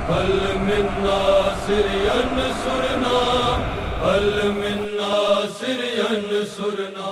هل من ناصر ينصرنا هل من ناصر ينصرنا.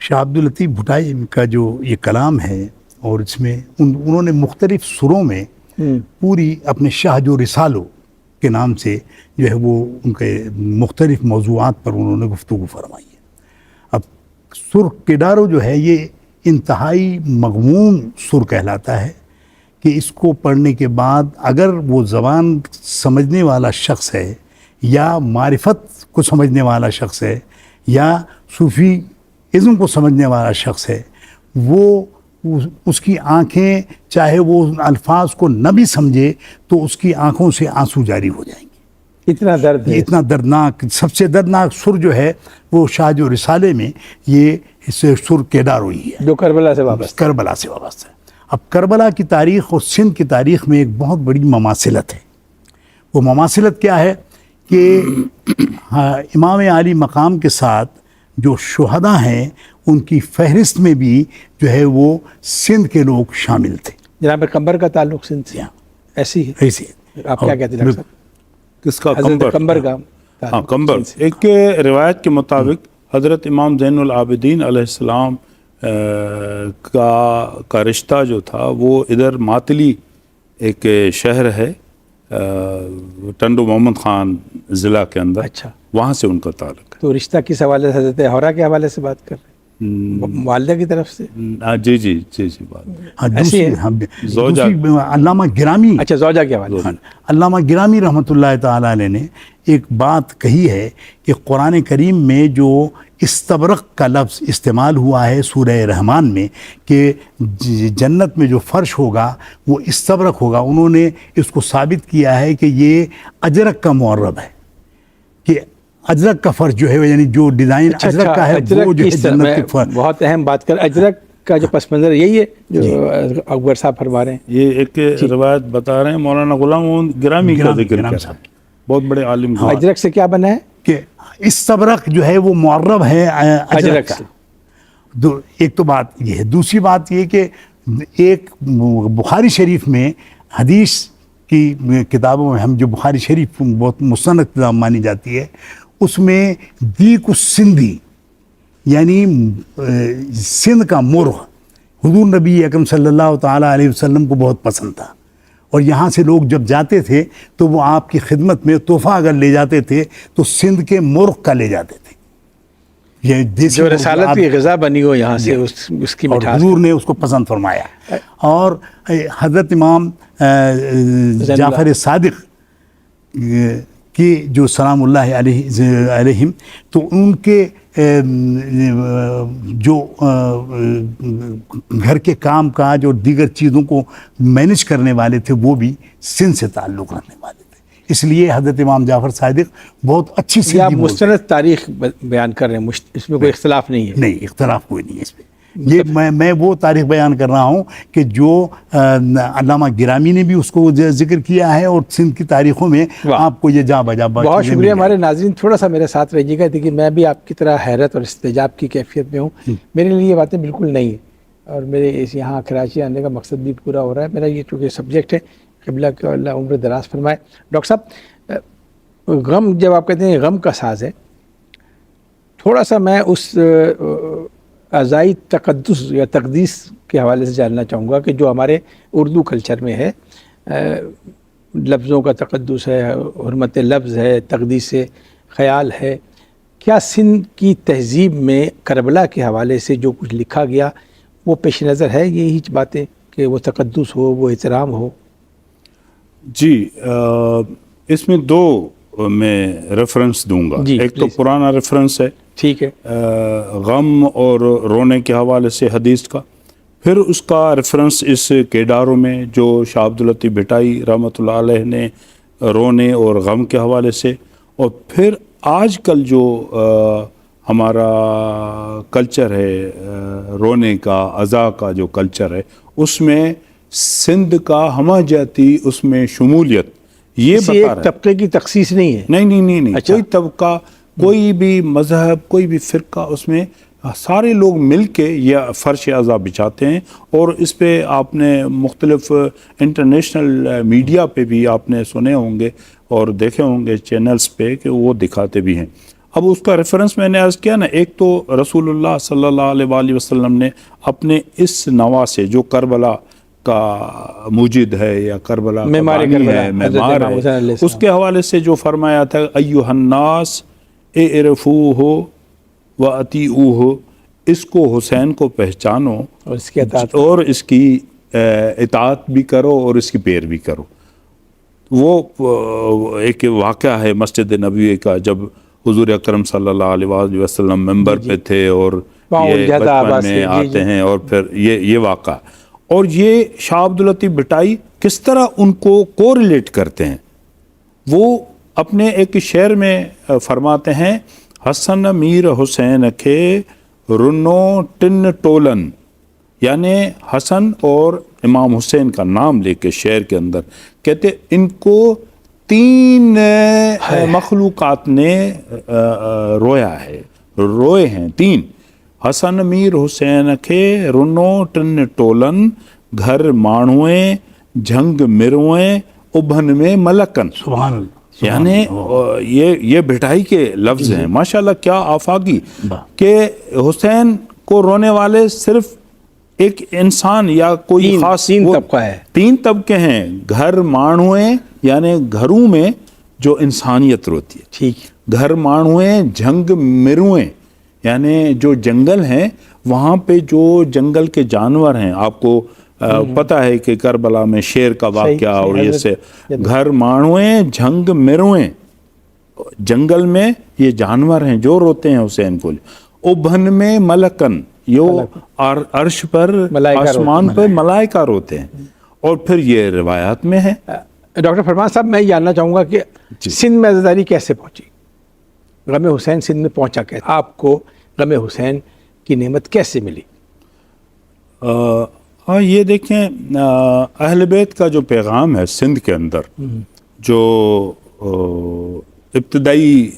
شاہ عبداللطیف بھٹائی کا جو یہ کلام ہے، اور اس میں انہوں نے مختلف سروں میں پوری اپنے شاہ جو رسالو کے نام سے جو ہے وہ ان کے مختلف موضوعات پر انہوں نے گفتگو فرمائی ہے۔ اب سر کیڈارو جو ہے یہ انتہائی مغموم سر کہلاتا ہے کہ اس کو پڑھنے کے بعد اگر وہ زبان سمجھنے والا شخص ہے یا معرفت کو سمجھنے والا شخص ہے یا صوفی ازم کو سمجھنے والا شخص ہے، وہ اس کی آنکھیں چاہے وہ ان الفاظ کو نہ بھی سمجھے تو اس کی آنکھوں سے آنسو جاری ہو جائیں گے۔ اتنا درد ہے، اتنا دردناک، سب سے دردناک سر جو ہے وہ شاہ جو رسالے میں یہ سر کیڈارو ہی ہے جو کربلا سے وابستہ کربلا سے وابستہ ہے۔ اب کربلا کی تاریخ اور سندھ کی تاریخ میں ایک بہت بڑی مماثلت ہے۔ وہ مماثلت کیا ہے کہ امام عالی مقام کے ساتھ جو شہداء ہیں ان کی فہرست میں بھی جو ہے وہ سندھ کے لوگ شامل تھے۔ جناب قمبر کا تعلق سندھ سے ایسی ہے، ایسے آپ کیا کہتے ہیں ڈاکٹر صاحب؟ کس کا؟ حضرت قمبر کا ہاں قمبر۔ ایک روایت کے مطابق حضرت امام زین العابدین علیہ السلام کا رشتہ جو تھا وہ ادھر ماتلی ایک شہر ہے ٹنڈو محمد خان ضلع کے اندر، اچھا، وہاں سے ان کا تعلق ہے۔ تو رشتہ کس حوالے سے؟ حضرت ہورا کے حوالے سے بات کر رہے ہیں، والدہ کی طرف سے؟ جی جی جی جی بات دوسری علامہ گرامی، اچھا زوجہ کے حوالے سے۔ علامہ گرامی رحمۃ اللہ تعالیٰ علیہ نے ایک بات کہی ہے کہ قرآن کریم میں جو استبرق کا لفظ استعمال ہوا ہے سورہ رحمان میں کہ جنت میں جو فرش ہوگا وہ استبرق ہوگا، انہوں نے اس کو ثابت کیا ہے کہ یہ اجرک کا معرب ہے، کہ اجرک کا فرش جو ہے یعنی جو ڈیزائن اجرک کا ہے وہ جو ہے جنت کے فرش۔ بہت اہم بات کر، اجرک کا جو پس منظر یہی ہے جو اکبر صاحب فرما رہے ہیں۔ یہ ایک روایت بتا رہے ہیں مولانا غلام محمد گرامی کا ذکر کر رہے ہیں، بہت بڑے عالم۔ اجرک سے کیا بنا ہے کہ استبرق جو ہے وہ معرب ہے اجرک کا۔ ایک تو بات یہ ہے، دوسری بات یہ کہ ایک بخاری شریف میں حدیث کی کتابوں میں ہم جو بخاری شریف بہت مستند کتاب مانی جاتی ہے اس میں دیک السندھی یعنی سندھ کا مرغ حضور نبی اکرم صلی اللہ تعالیٰ علیہ وسلم کو بہت پسند تھا، اور یہاں سے لوگ جب جاتے تھے تو وہ آپ کی خدمت میں تحفہ اگر لے جاتے تھے تو سندھ کے مرغ کا لے جاتے تھے، یہ جو رسالت کی غذا بنی ہو یہاں سے اس کی مٹھاس، حضور نے اس کو پسند فرمایا۔ اور حضرت امام جعفر صادق کی جو سلام اللہ علیہم، تو ان کے جو گھر کے کام کاج اور دیگر چیزوں کو مینج کرنے والے تھے وہ بھی سندھ سے تعلق رکھنے والے تھے، اس لیے حضرت امام جعفر صادق بہت اچھی سندھی آپ مستند تاریخ بیان کر رہے ہیں، اس میں کوئی اختلاف نہیں ہے؟ نہیں، اختلاف کوئی نہیں ہے اس پہ۔ یہ میں وہ تاریخ بیان کر رہا ہوں کہ جو علامہ گرامی نے بھی اس کو ذکر کیا ہے، اور سندھ کی تاریخوں میں آپ کو یہ جا بجا بہت شکریہ۔ ہمارے ناظرین تھوڑا سا میرے ساتھ رہیے گا، دیکھیے میں بھی آپ کی طرح حیرت اور استعجاب کی کیفیت میں ہوں، میرے لیے یہ باتیں بالکل نہیں ہیں، اور میرے اس یہاں کراچی آنے کا مقصد بھی پورا ہو رہا ہے۔ میرا یہ چونکہ سبجیکٹ ہے، قبلہ کو اللہ عمر دراز فرمائے۔ ڈاکٹر صاحب، غم جب آپ کہتے ہیں غم کا ساز ہے، تھوڑا سا میں اس اعضائی تقدس یا تقدیس کے حوالے سے جاننا چاہوں گا کہ جو ہمارے اردو کلچر میں ہے، لفظوں کا تقدس ہے، حرمت لفظ ہے، تقدیس خیال ہے، کیا سندھ کی تہذیب میں کربلا کے حوالے سے جو کچھ لکھا گیا وہ پیش نظر ہے یہی باتیں کہ وہ تقدس ہو، وہ احترام ہو؟ جی، اس میں دو میں ریفرنس دوں گا۔ ایک تو پرانا ریفرنس ہے، ٹھیک ہے، غم اور رونے کے حوالے سے حدیث کا، پھر اس کا ریفرنس اس کیڈارو میں جو شاہ عبداللطیف بھٹائی رحمۃ اللہ علیہ نے رونے اور غم کے حوالے سے، اور پھر آج کل جو ہمارا کلچر ہے رونے کا، عزا کا جو کلچر ہے، اس میں سندھ کا ہمہ جاتی اس میں شمولیت یہ بتا رہا ہے۔ ایک طبقے کی تخصیص نہیں ہے؟ نہیں، کوئی طبقہ، کوئی بھی مذہب، کوئی بھی فرقہ، اس میں سارے لوگ مل کے یہ فرش عزا بچھاتے ہیں، اور اس پہ آپ نے مختلف انٹرنیشنل میڈیا پہ بھی آپ نے سنے ہوں گے اور دیکھے ہوں گے چینلز پہ کہ وہ دکھاتے بھی ہیں۔ اب اس کا ریفرنس میں نے عرض کیا نا، ایک تو رسول اللہ صلی اللہ علیہ وآلہ وسلم نے اپنے اس نوا سے جو کربلا کا موجد ہے یا کربلا کا بانی ہے، معمار ہے، اس کے حوالے سے جو فرمایا تھا ایھا الناس اعرفوہ واطیعوہ، اس کو حسین کو پہچانو اور اس کی اطاعت بھی کرو اور اس کی پیروی کرو۔ وہ ایک واقعہ ہے مسجد نبوی کا، جب حضور اکرم صلی اللہ علیہ وآلہ وسلم ممبر پہ تھے اور یہ بچپن میں آتے ہیں، اور پھر یہ واقعہ، اور یہ شاہ عبداللطیف بھٹائی کس طرح ان کو کوریلیٹ کرتے ہیں۔ وہ اپنے ایک شعر میں فرماتے ہیں، حسن میر حسین کے رنو ٹن ٹولن، یعنی حسن اور امام حسین کا نام لے کے شعر کے اندر کہتے ان کو 3 مخلوقات نے رویا ہے، روئے ہیں 3۔ حسن میر حسین کے رنو ٹن ٹولن، گھر مانویں جھنگ مرویں ابھن میں ملکن۔ سبحان اللہ، یعنی یہ بھٹائی کے لفظ ہیں، ماشاءاللہ کیا آفاقی، کہ حسین کو رونے والے صرف ایک انسان یا کوئی خاص 3 طبقہ ہے، 3 طبقے ہیں، گھر مانویں یعنی گھروں میں جو انسانیت روتی ہے، ٹھیک، گھر مانویں جھنگ مرویں یعنی جو جنگل ہیں وہاں پہ جو جنگل کے جانور ہیں، آپ کو پتہ ہے کہ کربلا میں شیر کا واقعہ، اور یہ سے گھر مانویں جھنگ مرویں، جنگل میں یہ جانور ہیں جو روتے ہیں حسین کو، ابھن میں ملکن، عرش پر آسمان پر ملائکہ روتے ہیں، اور پھر یہ روایات میں ہے۔ ڈاکٹر فرمان صاحب، میں جاننا چاہوں گا کہ سندھ میں عزاداری کیسے پہنچی؟ غم حسین سندھ میں پہنچا کیسے؟ آپ کو غم حسین کی نعمت کیسے ملی؟ ہاں، یہ دیکھیں، اہل بیت کا جو پیغام ہے سندھ کے اندر، جو ابتدائی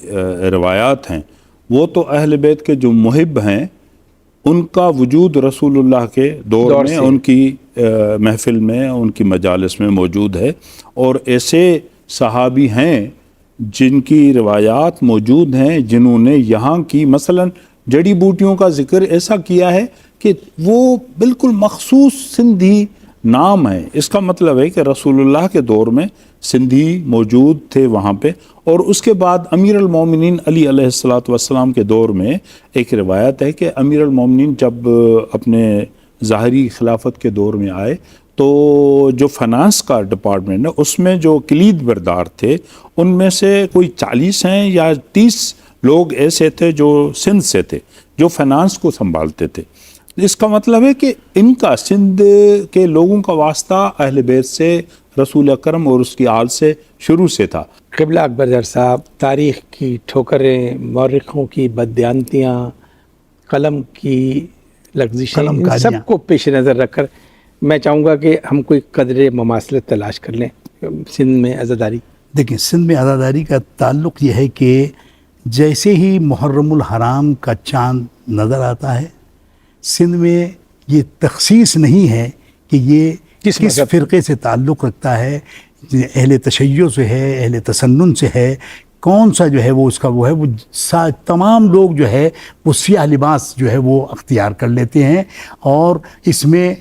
روایات ہیں، وہ تو اہل بیت کے جو محب ہیں ان کا وجود رسول اللہ کے دور میں ان کی محفل میں، ان کی مجالس میں موجود ہے، اور ایسے صحابی ہیں جن کی روایات موجود ہیں جنہوں نے یہاں کی مثلا جڑی بوٹیوں کا ذکر ایسا کیا ہے کہ وہ بالکل مخصوص سندھی نام ہے۔ اس کا مطلب ہے کہ رسول اللہ کے دور میں سندھی موجود تھے وہاں پہ، اور اس کے بعد امیر المومنین علی علیہ السلام کے دور میں ایک روایت ہے کہ امیر المومنین جب اپنے ظاہری خلافت کے دور میں آئے تو جو فنانس کا ڈپارٹمنٹ ہے اس میں جو کلید بردار تھے ان میں سے کوئی 40 ہیں یا 30 لوگ ایسے تھے جو سندھ سے تھے، جو فنانس کو سنبھالتے تھے۔ اس کا مطلب ہے کہ ان کا سندھ کے لوگوں کا واسطہ اہل بیت سے، رسول اکرم اور اس کی آل سے شروع سے تھا۔ قبلہ اکبر ظہر صاحب، تاریخ کی ٹھوکریں، مورخوں کی بددیانتیاں، قلم کی لغزشیں، ان سب کو پیش نظر رکھ کر میں چاہوں گا کہ ہم کوئی قدر مماثلت تلاش کر لیں سندھ میں عزاداری۔ دیکھیں، سندھ میں عزاداری کا تعلق یہ ہے کہ جیسے ہی محرم الحرام کا چاند نظر آتا ہے، سندھ میں یہ تخصیص نہیں ہے کہ یہ کس فرقے سے تعلق رکھتا ہے، اہل تشیع سے ہے، اہل تسنن سے ہے، کون سا جو ہے وہ اس کا وہ ہے، وہ تمام لوگ جو ہے وہ سیاہ لباس جو ہے وہ اختیار کر لیتے ہیں، اور اس میں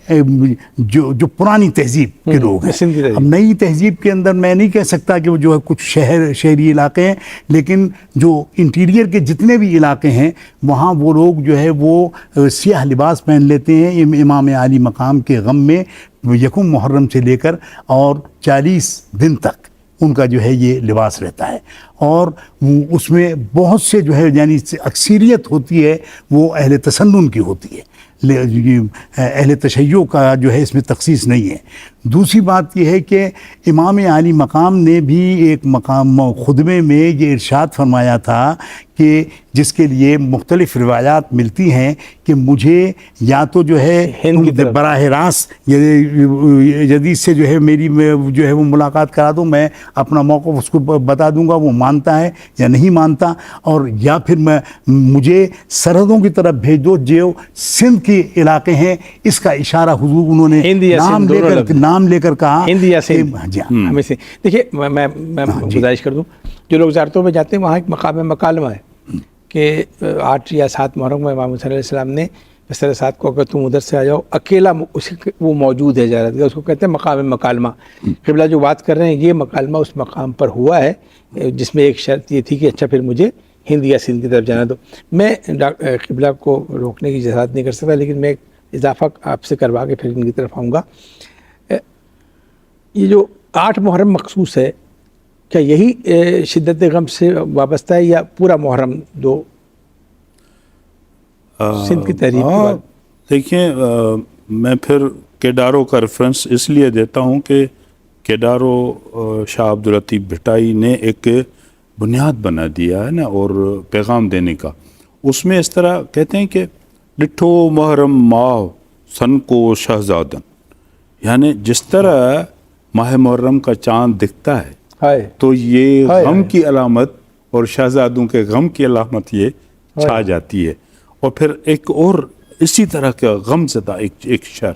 جو پرانی تہذیب کے لوگ ہیں۔ اب نئی تہذیب کے اندر میں نہیں کہہ سکتا کہ وہ جو ہے کچھ شہری علاقے ہیں، لیکن جو انٹیریئر کے جتنے بھی علاقے ہیں وہاں وہ لوگ جو ہے وہ سیاہ لباس پہن لیتے ہیں امام عالی مقام کے غم میں، یکم محرم سے لے کر اور 40 دن تک ان کا جو ہے یہ لباس رہتا ہے، اور اس میں بہت سے جو ہے یعنی اکثریت ہوتی ہے وہ اہل تسنن کی ہوتی ہے، اہل تشیع کا جو ہے اس میں تخصیص نہیں ہے۔ دوسری بات یہ ہے کہ امام عالی مقام نے بھی ایک مقام خطبے میں یہ ارشاد فرمایا تھا کہ جس کے لیے مختلف روایات ملتی ہیں کہ مجھے یا تو جو ہے براہ راست جدید سے جو ہے میری جو ہے وہ ملاقات کرا دو، میں اپنا موقف اس کو بتا دوں گا، وہ مانتا ہے یا نہیں مانتا، اور یا پھر مجھے سرحدوں کی طرف بھیج دو جو سندھ کے علاقے ہیں۔ اس کا اشارہ حضور انہوں نے نام لے کر کہا ہمیں سے۔ دیکھیے، میں گزارش کر دوں، جو لوگ زیارتوں میں جاتے ہیں وہاں ایک مقام مکالمہ ہے کہ 8 یا 7 محرم میں امام حسین علیہ السلام نے بستر سعد کو اگر تم ادھر سے آ جاؤ اکیلا وہ موجود ہے زیارت گاہ، اس کو کہتے ہیں مقام مکالمہ. قبلہ جو بات کر رہے ہیں یہ مکالمہ اس مقام پر ہوا ہے جس میں ایک شرط یہ تھی کہ اچھا پھر مجھے ہند یا سندھ کی طرف جانا دو. میں قبلہ کو روکنے کی اجازت نہیں کر سکتا، لیکن میں اضافہ آپ سے کروا کے پھر ان کی طرف آؤں گا. یہ جو 8 محرم مخصوص ہے، کیا یہی شدت غم سے وابستہ ہے یا پورا محرم جو سندھ کی تحریک کے بعد؟ دیکھیں میں پھر کیڈارو کا ریفرنس اس لیے دیتا ہوں کہ کیڈارو شاہ عبداللطیف بھٹائی نے ایک بنیاد بنا دیا ہے نا اور پیغام دینے کا. اس میں اس طرح کہتے ہیں کہ ڈٹھو محرم ماہ سن کو شہزادن، یعنی جس طرح ماہ محرم کا چاند دکھتا ہے تو یہ غم کی علامت اور شہزادوں کے غم کی علامت یہ چھا جاتی ہے. اور پھر ایک اور اسی طرح کا غم زدہ ایک شعر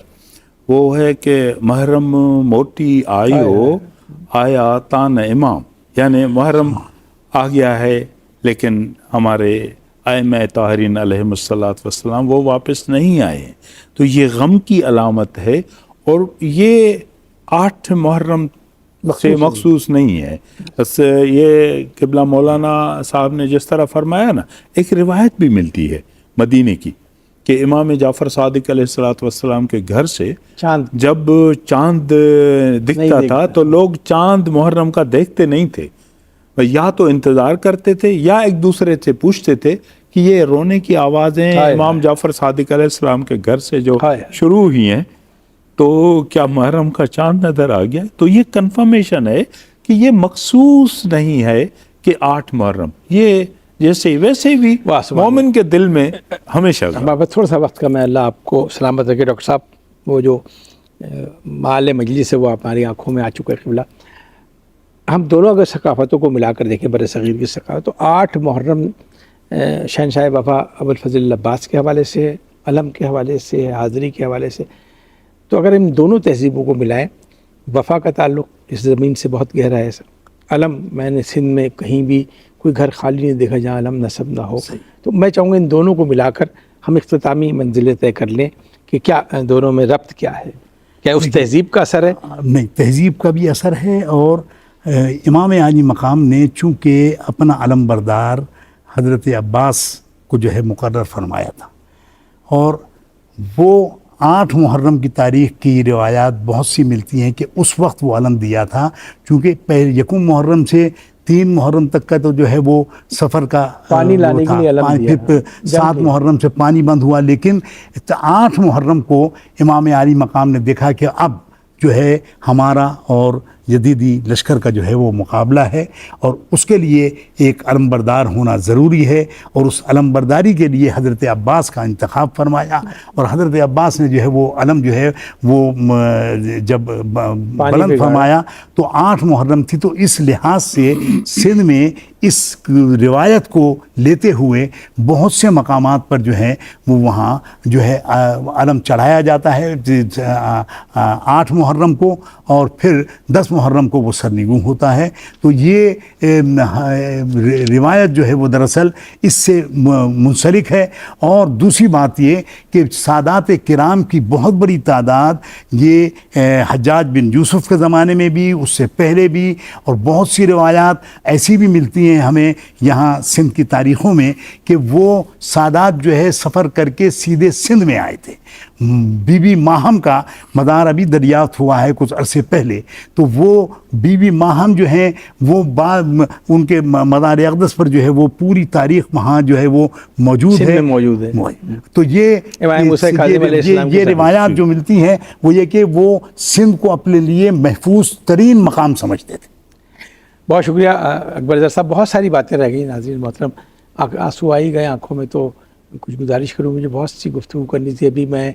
وہ ہے کہ محرم موٹی آئیو آیا تان امام، یعنی محرم آ گیا ہے لیکن ہمارے ائمہ طاہرین علیہم الصلاۃ والسلام وہ واپس نہیں آئے ہیں. تو یہ غم کی علامت ہے اور یہ 8 محرم سے مخصوص نہیں ہے. بس یہ قبلہ مولانا صاحب نے جس طرح فرمایا نا، ایک روایت بھی ملتی ہے مدینے کی کہ امام جعفر صادق علیہ الصلاۃ والسلام کے گھر سے جب چاند دکھتا تھا تو لوگ چاند محرم کا دیکھتے نہیں تھے، یا تو انتظار کرتے تھے یا ایک دوسرے سے پوچھتے تھے کہ یہ رونے کی آوازیں امام جعفر صادق علیہ السلام کے گھر سے جو شروع ہوئی ہیں تو کیا محرم کا چاند نظر آ گیا؟ تو یہ کنفرمیشن ہے کہ یہ مخصوص نہیں ہے کہ 8 محرم، یہ جیسے ویسے بھی مومن کے دل میں ہمیشہ. تھوڑا سا وقت کا میں اللہ آپ کو سلامت رکھے. ڈاکٹر صاحب وہ جو مال مجلس ہے وہ ہماری آنکھوں میں آ چکا ہے قبلہ. ہم دونوں اگر ثقافتوں کو ملا کر دیکھیں، بر صغیر کی ثقافت، تو 8 محرم شہنشاہ وفا ابوالفضل العباس کے حوالے سے، علم کے حوالے سے، حاضری کے حوالے سے. تو اگر ان دونوں تہذیبوں کو ملائیں، وفا کا تعلق اس زمین سے بہت گہرا ہے. علم میں نے سندھ میں کہیں بھی کوئی گھر خالی نہیں دیکھا جہاں علم نصب نہ ہو. تو میں چاہوں گا ان دونوں کو ملا کر ہم اختتامی منزلیں طے کر لیں کہ کیا دونوں میں ربط کیا ہے. کیا اس تہذیب کا اثر ہے؟ نہیں، تہذیب کا بھی اثر ہے. اور امام عالی مقام نے چونکہ اپنا علم بردار حضرت عباس کو جو ہے مقرر فرمایا تھا، اور وہ 8 محرم کی تاریخ کی روایات بہت سی ملتی ہیں کہ اس وقت وہ علم دیا تھا، چونکہ یکم محرم سے 3 محرم تک کا تو جو ہے وہ سفر کا پانی لانے کے لیے علم دیا، پھر 7 محرم سے پانی بند ہوا. لیکن 8 محرم کو امام عالی مقام نے دیکھا کہ اب جو ہے ہمارا اور جدیدی لشکر کا جو ہے وہ مقابلہ ہے، اور اس کے لیے ایک علم بردار ہونا ضروری ہے. اور اس علم برداری کے لیے حضرت عباس کا انتخاب فرمایا، اور حضرت عباس نے جو ہے وہ علم جو ہے وہ جب بلند فرمایا تو 8 محرم تھی. تو اس لحاظ سے سندھ میں اس روایت کو لیتے ہوئے بہت سے مقامات پر جو ہے وہ وہاں جو ہے علم چڑھایا جاتا ہے 8 محرم کو، اور پھر 10 محرم کو وہ سرنگوں ہوتا ہے. تو یہ روایت جو ہے وہ دراصل اس سے منسلک ہے. اور دوسری بات یہ کہ سادات کرام کی بہت بڑی تعداد یہ حجاج بن یوسف کے زمانے میں بھی، اس سے پہلے بھی، اور بہت سی روایات ایسی بھی ملتی ہیں ہمیں یہاں سندھ کی تاریخوں میں کہ وہ سادات جو ہے سفر کر کے سیدھے سندھ میں آئے تھے. بی بی ماہم کا مدار ابھی دریافت ہوا ہے کچھ عرصے پہلے، تو وہ بی بی ماہم جو ہیں وہ ان کے مدار اقدس پر جو ہے وہ پوری تاریخ وہاں جو ہے وہ موجود ہے. تو یہ روایات جو ملتی ہیں وہ یہ کہ وہ سندھ کو اپنے لیے محفوظ ترین مقام سمجھتے تھے. بہت شکریہ اکبر رضا صاحب. بہت ساری باتیں رہ گئی ناظرین محترم، آنسو آئی گئے آنکھوں میں. تو کچھ گزارش کروں، مجھے بہت سی گفتگو کرنی تھی. ابھی میں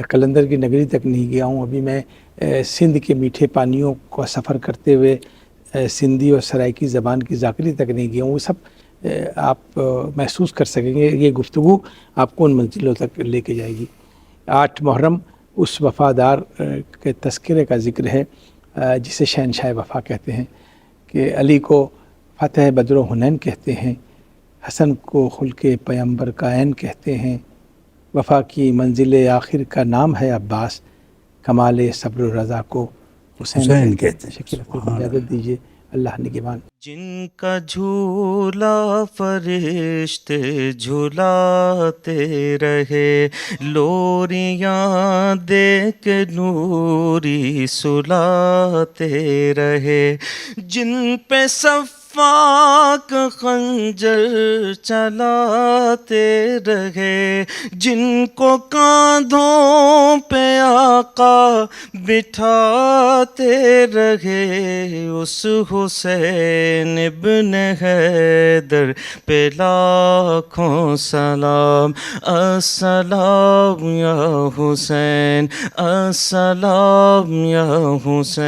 قلندر کی نگری تک نہیں گیا ہوں، ابھی میں سندھ کے میٹھے پانیوں کا سفر کرتے ہوئے سندھی اور سرائکی زبان کی ذاکری تک نہیں گیا ہوں. وہ سب آپ محسوس کر سکیں گے. یہ گفتگو آپ کو ان منزلوں تک لے کے جائے گی. 8 محرم اس وفادار کے تذکرے کا ذکر ہے جسے شہنشاہ وفا کہتے ہیں، کہ علی کو فتح بدر و حنین کہتے ہیں، حسن کو خلق پیمبر کا عین کہتے ہیں، وفا کی منزل آخر کا نام ہے عباس، کمال صبر و رضا کو حسین کہتے ہیں۔ شکیل اختر کو اجازت دیجیے، اللہ نگہبان۔ جن کا جھولا فرشتے جھولاتے رہے، لوریاں دے کے نوری سلاتے رہے، جن پہ صفاق خنجر چلاتے رہے، جن کو کاندھوں پہ آقا بٹھاتے رہے، اس حسین ابن حیدر پہ لاکھوں سلام، السلام یا حسین، السلام یا حسین۔